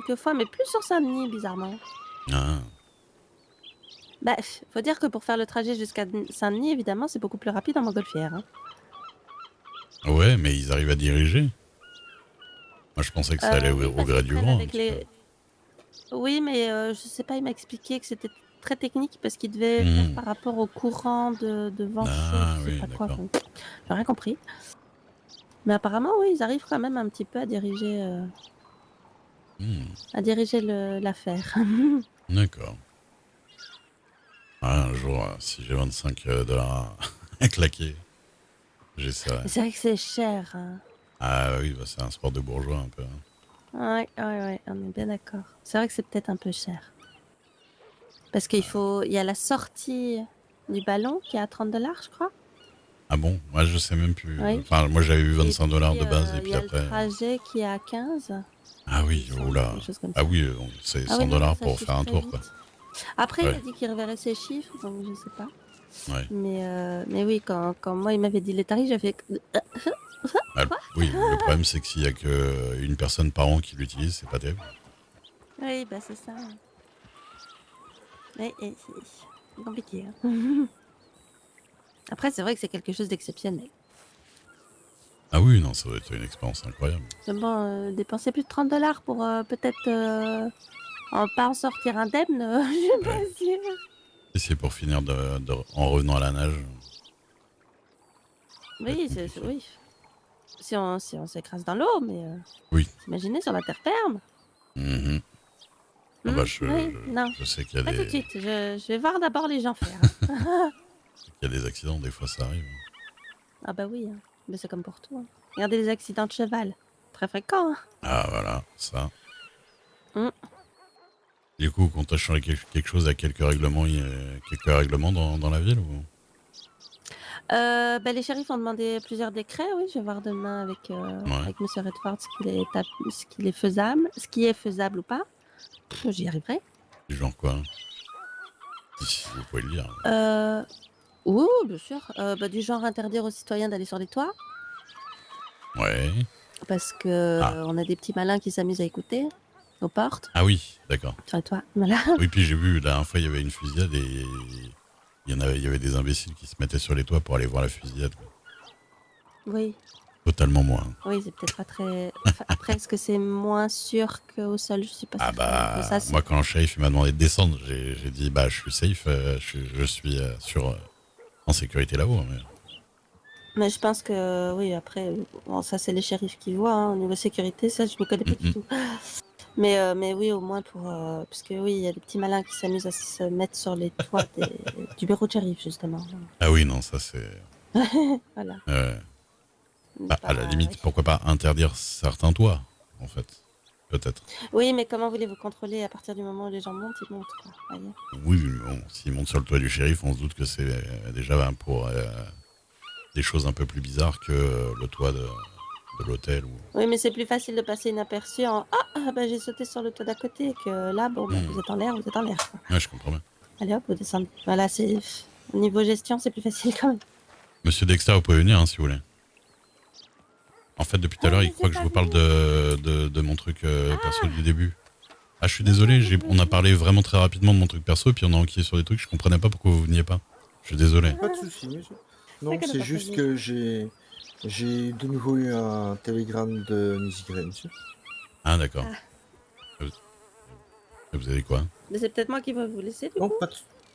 quelques fois, mais plus sur Saint-Denis, bizarrement. Ah, Bah, faut dire que pour faire le trajet jusqu'à Saint-Denis, évidemment, c'est beaucoup plus rapide en montgolfière. Hein. ouais, mais ils arrivent à diriger. Moi, je pensais que ça allait Oui, au parce gré qu'ils du prennent vent un avec petit peu. les... Oui, mais je sais pas, il m'a expliqué que c'était très technique parce qu'il devait faire Hmm. par rapport au courant de vent chaud, Ah je sais oui, pas quoi. d'accord. Enfin, j'ai rien compris. Mais apparemment, oui, ils arrivent quand même un petit peu Hmm. à diriger l'affaire. D'accord. Ah, un jour, si j'ai 25 dollars à claquer, j'essaierai. Mais c'est vrai que c'est cher. Hein. Ah oui, bah, c'est un sport de bourgeois un peu. Ouais, ouais, ouais, on est bien d'accord. C'est vrai que c'est peut-être un peu cher. Parce il y a la sortie du ballon qui est à 30 $, je crois. Ah bon? Moi, je sais même plus. Oui. Enfin, moi, j'avais eu Et 25 dollars puis, de base et il puis y a le après. trajet qui est à 15, Ah il me oui, semble, oula. quelque chose comme Ah ça. oui, c'est Ah 100 oui, non, non, dollars ça pour chiffre faire un très tour, quoi. vite. Après, il Ouais, a dit qu'il reverrait ses chiffres, donc je sais pas. ouais. Mais oui, quand moi, il m'avait dit les tarifs, j'avais fait... Bah, Quoi? oui, le problème, c'est que s'il y a que une personne par an qui l'utilise, c'est pas terrible. Oui, bah c'est ça. Ouais, et c'est compliqué. Hein. Après, c'est vrai que c'est quelque chose d'exceptionnel. Ah oui, non, ça doit être une expérience incroyable. Mais bon, dépenser plus de 30 $ pour peut-être pas en sortir indemne, je suis Ouais. pas sûre. Et c'est pour finir en revenant à la nage, ça va être Oui, compliqué. oui. Si on s'écrase dans l'eau, mais Oui. imaginez sur la terre ferme. Mhm. Ah bah, Oui, non. je sais qu'il y a Pas tout de des, suite. Je vais voir d'abord les gens faire. Hein. accidents, des fois ça arrive. Ah bah oui, hein. Mais c'est comme pour tout. Hein. Regardez les accidents de cheval. Très fréquent. Hein. Ah voilà, ça. Mm. Du coup, quand t'as changé quelque chose, à quelques règlements, il y a quelques règlements dans la ville ou... Bah, les shérifs ont demandé plusieurs décrets. Oui, je vais voir demain Ouais, avec Monsieur Redford ce qu'il est faisable, ce qui est faisable ou pas. J'y arriverai. du genre quoi? Si vous pouvez le dire. Euh, oui, bien sûr. Bah, du genre interdire aux citoyens d'aller sur les toits. Ouais. Parce que Ah, on a des petits malins qui s'amusent à écouter aux portes, ah oui, d'accord. sur les toits. Voilà. Oui, puis j'ai vu, la dernière fois, il y avait une fusillade et il y avait des imbéciles qui se mettaient sur les toits pour aller voir la fusillade, quoi. Oui, Totalement moi. oui, c'est peut-être pas très. Enfin, après, est-ce que c'est moins sûr qu'au sol? Je suis pas Ah certaine. Mais ça, bah, moi, quand le shérif il m'a demandé de descendre, j'ai dit, bah, je suis safe, je suis en sécurité là-haut. mais je pense que oui. Après, bon, ça c'est les shérifs qui voient. Hein, au niveau sécurité, ça je ne connais pas du Mm, tout. Mais oui, au moins pour parce que oui, il y a des petits malins qui s'amusent à se mettre sur les toits du bureau de shérif justement. Ah oui, non, ça c'est... Voilà. euh, bah, à la Bah, limite, oui. pourquoi pas interdire certains toits, en fait. Peut-être. Oui, mais comment voulez-vous contrôler à partir du moment où les gens montent, ils montent quoi. Voyez. Oui, mais bon, s'ils montent sur le toit du shérif, on se doute que c'est déjà pour des choses un peu plus bizarres que le toit de l'hôtel. Ou... Oui, mais c'est plus facile de passer inaperçu en bah j'ai sauté sur le toit d'à côté que là, bon, bah, vous Hmm. êtes en l'air, vous êtes en l'air. Quoi. Ouais, je comprends bien. Allez hop, vous descendez. Voilà, c'est au niveau gestion, c'est plus facile quand même. Monsieur Dexter, vous pouvez venir hein, si vous voulez. En fait, depuis tout à Ah, l'heure, il mais croit c'est que je pas vous parle venu. de mon truc perso Ah, du début. Ah, je suis mais désolé, vous on a venez. parlé vraiment très rapidement de mon truc perso, puis on a enquillé sur des trucs, je comprenais pas pourquoi vous veniez pas. Je suis désolé. Pas de souci, monsieur. C'est Non, qu'on n'a c'est pas juste prévu. que j'ai de nouveau eu un télégramme de Miss Gray, monsieur. Ah, d'accord. Ah, Vous, vous avez quoi? mais c'est peut-être moi qui vais vous laisser du Non, coup.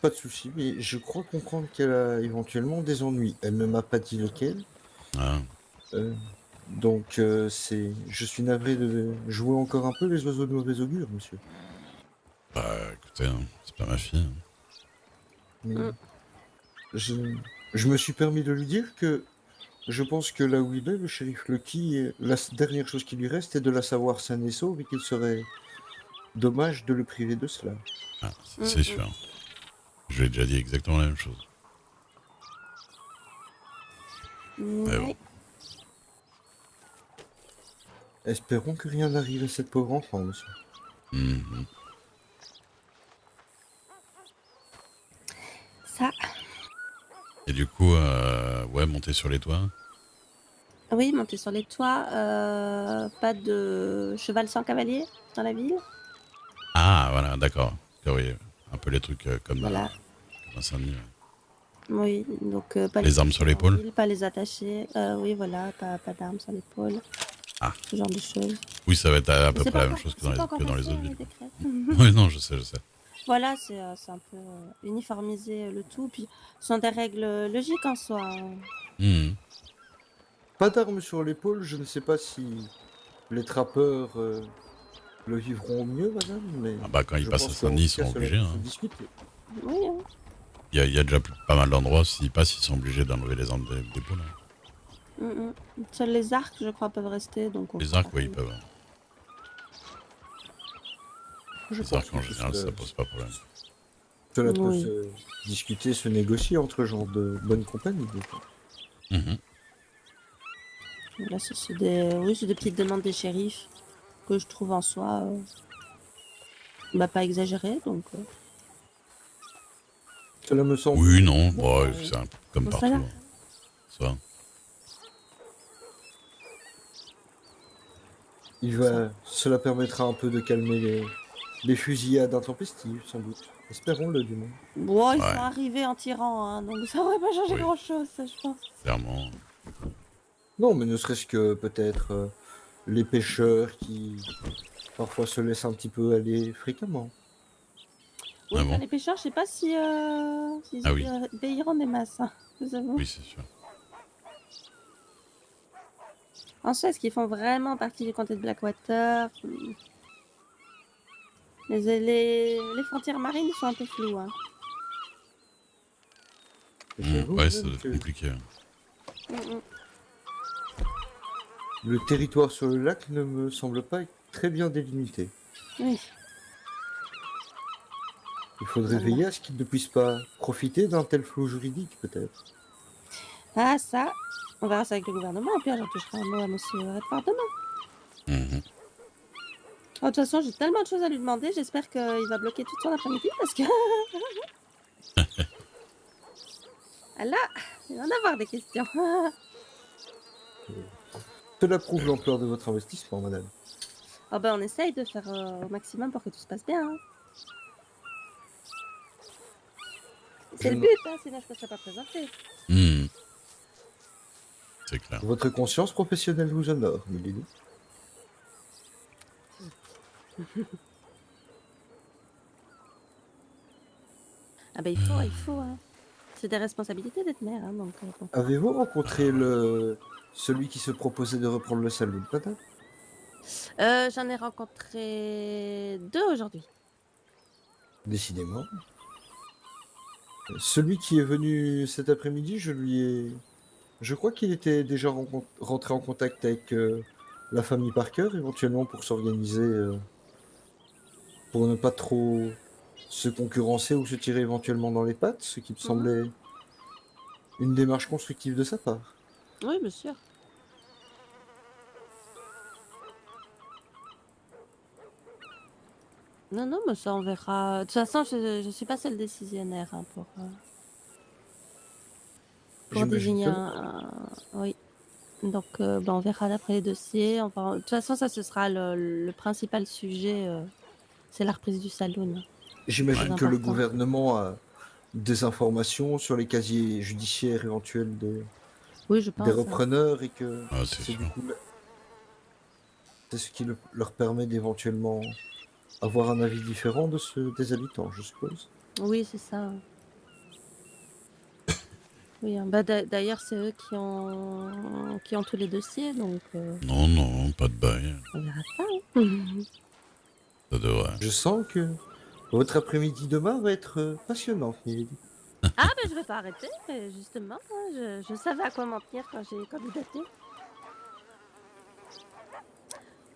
pas de souci, mais je crois comprendre qu'elle a éventuellement des ennuis. Elle ne m'a pas dit lesquels. Ah, euh, je suis navré de jouer encore un peu les oiseaux de mauvais augure, monsieur. bah écoutez, hein, c'est pas ma fille. Hein. Mais Mm. je, je me suis permis de lui dire que je pense que là où il est, le shérif Lucky, la dernière chose qui lui reste est de la savoir saine et sauve et qu'il serait dommage de le priver de cela. Ah, Mm, c'est mm. sûr. Je lui ai déjà dit exactement la même chose. Mais bon. Oui, Espérons que rien n'arrive à cette pauvre enfant, monsieur. Mhm. ça. Et du coup, ouais, monter sur les toits. Oui, monter sur les toits. Pas de cheval sans cavalier dans la ville. Ah, voilà, d'accord. Oui, un peu les trucs comme, Voilà. comme un Saint-Denis. Ouais. Oui, donc pas Les armes sur porter en l'épaule. ville, pas les attacher. Oui, voilà, pas d'armes sur l'épaule. Ah. Ce genre de choses. Oui, ça va être à Mais peu c'est près pas la même encore, chose que c'est pas encore dans les passé, autres les villes. décrets. Oui, non, je sais, je sais. Voilà, c'est un peu uniformiser le tout. Puis ce sont des règles logiques en soi, hein. Mhm. Pas d'armes sur l'épaule, je ne sais pas si les trappeurs le vivront au mieux, madame, mais Ah bah, quand ils je passent à pense qu'en Saint-Denis, ils tout cas, sont cela obligés. peut se Hein. discuter. Oui, hein. Il y a déjà pas mal d'endroits, s'ils passent, ils sont obligés d'enlever les armes d'épaule. Hein. Seuls les arcs, je crois, peuvent rester, donc on Les fera arcs, oui, ils pareil. peuvent. Je Les pense arcs, en que général, ça pose pas problème. cela peut Oui. se discuter, se négocier entre gens de bonne compagnie. Des fois. Mhm. Là, c'est des petites demandes des shérifs que je trouve en soi pas exagérées, donc Cela me semble. Oui, non, bon, bon, c'est un peu comme bon, partout. ça va. Hein. Ça. Cela permettra un peu de calmer les fusillades intempestives, sans doute. Espérons-le, du moins. Bon, ils sont Ouais. arrivés en tirant, hein, donc ça aurait pas changé Oui. grand-chose, ça, je pense. Clairement. Non, mais ne serait-ce que peut-être les pêcheurs qui parfois se laissent un petit peu aller fréquemment. Oui, Ah bon les pêcheurs, je sais pas si s'ils Ah oui. obéiront des masses, hein, je vous avoue. Oui, c'est sûr. En soi, est-ce qu'ils font vraiment partie du comté de Blackwater? Les frontières marines sont un peu floues, hein. J'avoue Ouais, même ça doit être que compliqué. Mm, mm. le territoire sur le lac ne me semble pas très bien délimité. Oui, Il faudrait Vraiment. veiller à ce qu'ils ne puissent pas profiter d'un tel flou juridique, peut-être. Ah, ça, on verra ça avec le gouvernement, et puis j'en toucherai un mot à monsieur Redford demain. Mhm. Oh, de toute façon, j'ai tellement de choses à lui demander, j'espère qu'il va bloquer toute son après-midi, parce que... Ah là, il va en avoir des questions. Cela prouve l'ampleur de votre investissement, madame. Oh ben, on essaye de faire au maximum pour que tout se passe bien, hein. C'est le Je- but, hein, sinon je ne serais pas présentée. Mhm. C'est clair. Votre conscience professionnelle vous honore, Milady. Ah ben, il faut, hein. C'est des responsabilités d'être mère, hein, donc bon. Avez-vous rencontré celui qui se proposait de reprendre le saloon, madame? J'en ai rencontré 2 aujourd'hui. Décidément. Celui qui est venu cet après-midi, je crois qu'il était déjà rentré en contact avec la famille Parker, éventuellement pour s'organiser, pour ne pas trop se concurrencer ou se tirer éventuellement dans les pattes, ce qui me semblait une démarche constructive de sa part. Oui, bien sûr. Non, non, mais ça, on verra. De toute façon, je suis pas seule décisionnaire, hein, pour J'imagine désigner que- Oui. Donc, on verra d'après les dossiers. De toute façon, ça, ce sera le principal sujet. C'est la reprise du saloon. J'imagine Ouais. que le Important. gouvernement a des informations sur les casiers judiciaires éventuels Oui, je pense. des repreneurs et que Ah, c'est c'est sûr. du coup c'est ce qui leur permet d'éventuellement avoir un avis différent de ceux des habitants, je suppose. Oui, c'est ça. Oui, hein. D'ailleurs, c'est eux qui ont tous les dossiers, donc Non, non, pas de bail. on verra ça, hein. Ça devrait. Je sens que votre après-midi demain va être passionnant, Milady. Ah, ben je vais pas arrêter, mais justement, hein, je savais à quoi m'en tenir quand j'ai candidaté.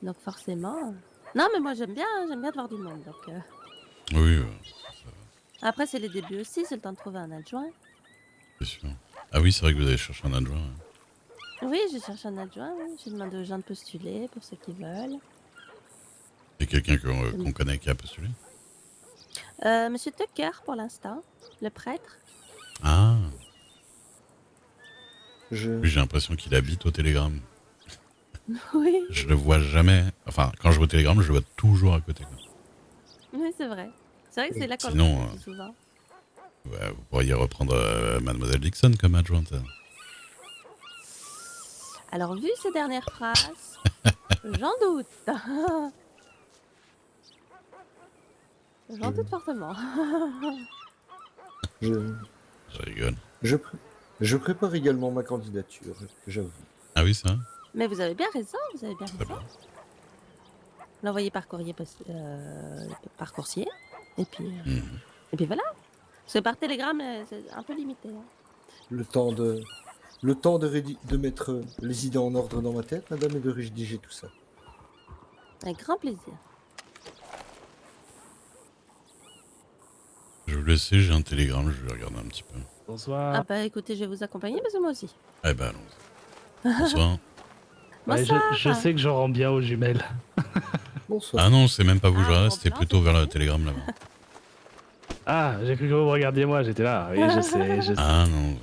Donc forcément. Non, mais moi j'aime bien de voir du monde. Donc Oui, après, c'est les débuts aussi, c'est le temps de trouver un adjoint. c'est sûr. Ah oui, c'est vrai que vous avez cherché un adjoint. Hein. Oui, je cherche un adjoint, oui. J'ai demandé aux gens de postuler pour ceux qui veulent. Il y a quelqu'un qu'on connaît qui a postulé? Monsieur Tucker, pour l'instant, le prêtre. Ah, Je... oui, j'ai l'impression qu'il habite au Télégramme. Oui. Je le vois jamais. Enfin, quand je vois au Télégramme, je le vois toujours à côté. Quoi. Oui, c'est vrai. C'est vrai que c'est là qu'on le Sinon, fait le plus souvent. ouais, vous pourriez reprendre Mademoiselle Dixon comme adjointe. Alors, vu ces dernières phrases, j'en doute. J'en doute fortement. Je, Je rigole. je, pr- je prépare également ma candidature, j'avoue. Ah oui, c'est vrai. Mais vous avez bien raison, vous avez bien Très raison. bien. L'envoyer par courrier, par coursier. Et Mhm. puis voilà. Parce que par télégramme, c'est un peu limité. Hein. Le temps de de mettre les idées en ordre dans ma tête, madame, et de rédiger tout ça. Avec grand plaisir. Je vais vous laisser, j'ai un télégramme, je vais regarder un petit peu. Bonsoir. Ah bah écoutez, je vais vous accompagner parce que moi aussi. Eh ben, allons-y. Bonsoir. Ouais, Bonsoir. je sais que je rends bien aux jumelles. Bonsoir. Ah non, c'est même pas vous, Ah, je bon reste, c'était plan, plutôt vers le c'est télégramme là-bas. Ah, j'ai cru que vous me regardiez moi, j'étais là. Oui, je sais, je sais. Ah non,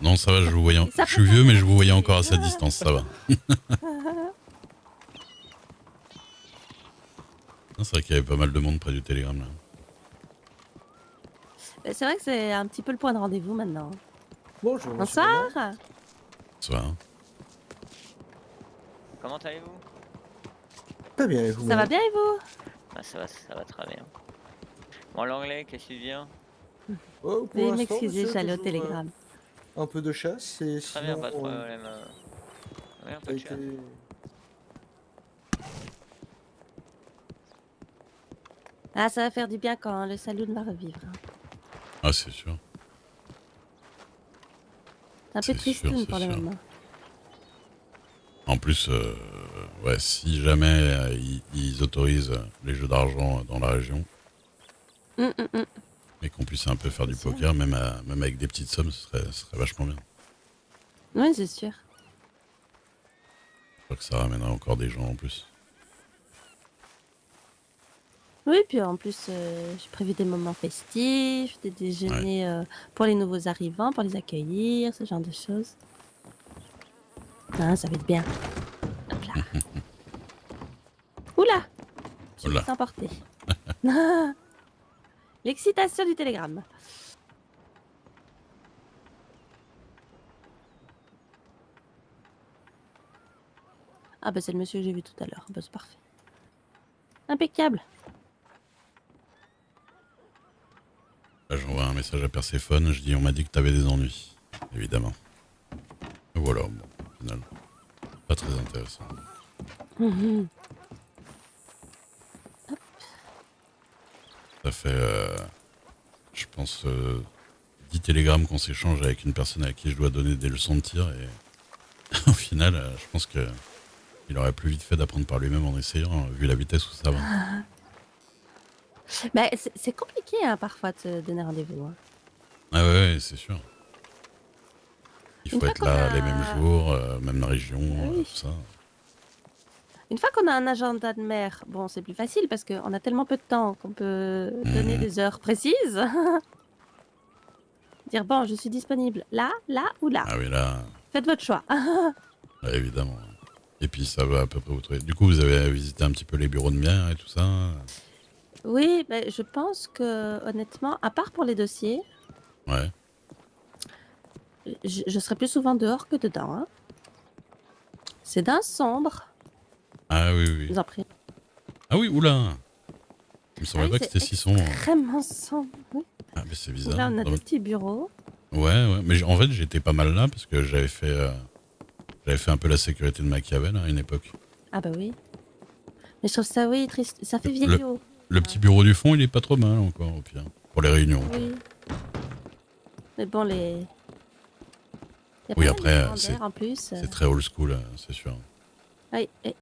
non, ça va, je vous voyais. Ça Je suis vieux, mais je vous voyais encore à cette distance, ça va. Non, c'est vrai qu'il y avait pas mal de monde près du télégramme là. C'est vrai que c'est un petit peu le point de rendez-vous maintenant. Bonjour. monsieur Bernard. Bonsoir. Bonsoir. Comment allez-vous? Très bien, et vous Ça va bien et vous? Ah, ça va très bien. Bon, l'anglais, qu'est-ce qu'il vient? Oh, pour Veuillez l'instant, m'excuser, monsieur, j'allais au toujours, télégramme. un peu de chasse et Très bien, pas de sinon, problème. Oui, un ça peu a de été... chasse. Ah, ça va faire du bien quand le saloon va revivre. Hein. Ah, c'est sûr. C'est un peu C'est tristoun sûr, pour c'est le sûr. moment. En plus, ouais, si jamais ils autorisent les jeux d'argent dans la région Hum. et qu'on puisse un peu faire du C'est sûr. poker, même avec des petites sommes, ce serait vachement bien. Oui, c'est sûr. Je crois que ça ramènera encore des gens en plus. Oui, puis en plus, j'ai prévu des moments festifs, des déjeuners pour les nouveaux arrivants, pour les accueillir, ce genre de choses. Ah, ça va être bien. Hop là. Oula! Je me Oula. sens emportée. L'excitation du télégramme. Ah bah c'est le monsieur que j'ai vu tout à l'heure. Bah, c'est parfait. Impeccable. Là, j'envoie un message à Perséphone, je dis on m'a dit que t'avais des ennuis, évidemment. Et voilà, bon, au final, pas très intéressant. Mhm. Ça fait, je pense, 10 télégrammes qu'on s'échange avec une personne à qui je dois donner des leçons de tir et au final, je pense que il aurait plus vite fait d'apprendre par lui-même en essayant, vu la vitesse où ça va. Bah, c'est compliqué hein, parfois de se donner rendez-vous. Hein. Ah ouais, c'est sûr. Il Une faut fois être qu'on là a- les mêmes jours, même région, Oui. tout ça. Une fois qu'on a un agenda de mer, bon, c'est plus facile parce qu'on a tellement peu de temps qu'on peut donner des heures précises. Dire bon, je suis disponible là, là ou là. Ah oui, là, Faites votre choix. ouais, évidemment. Et puis ça va à peu près vous trouver. Du coup, vous avez visité un petit peu les bureaux de bière et tout ça. Oui, bah, je pense que honnêtement, à part pour les dossiers, Ouais. je serai plus souvent dehors que dedans. Hein. C'est d'un sombre. Ah oui, Je oui. vous en prie. Ah oui, oula. Il me semblait Ah pas oui, que c'était si sombre. extrêmement sombre. Oui. Ah mais c'est Là, bizarre. on a Ah deux petits bureaux. ouais. Mais en fait, j'étais pas mal là parce que j'avais fait un peu la sécurité de Machiavel à une époque. Ah bah oui. Mais je trouve ça, oui, triste. Ça fait Le- vieillot. Le petit bureau du fond, il est pas trop mal encore, au pire. Pour les réunions. Oui. Mais bon, les... Il y a Oui, pas mal après, de grandeur, en plus. C'est très old school, c'est sûr. Oui,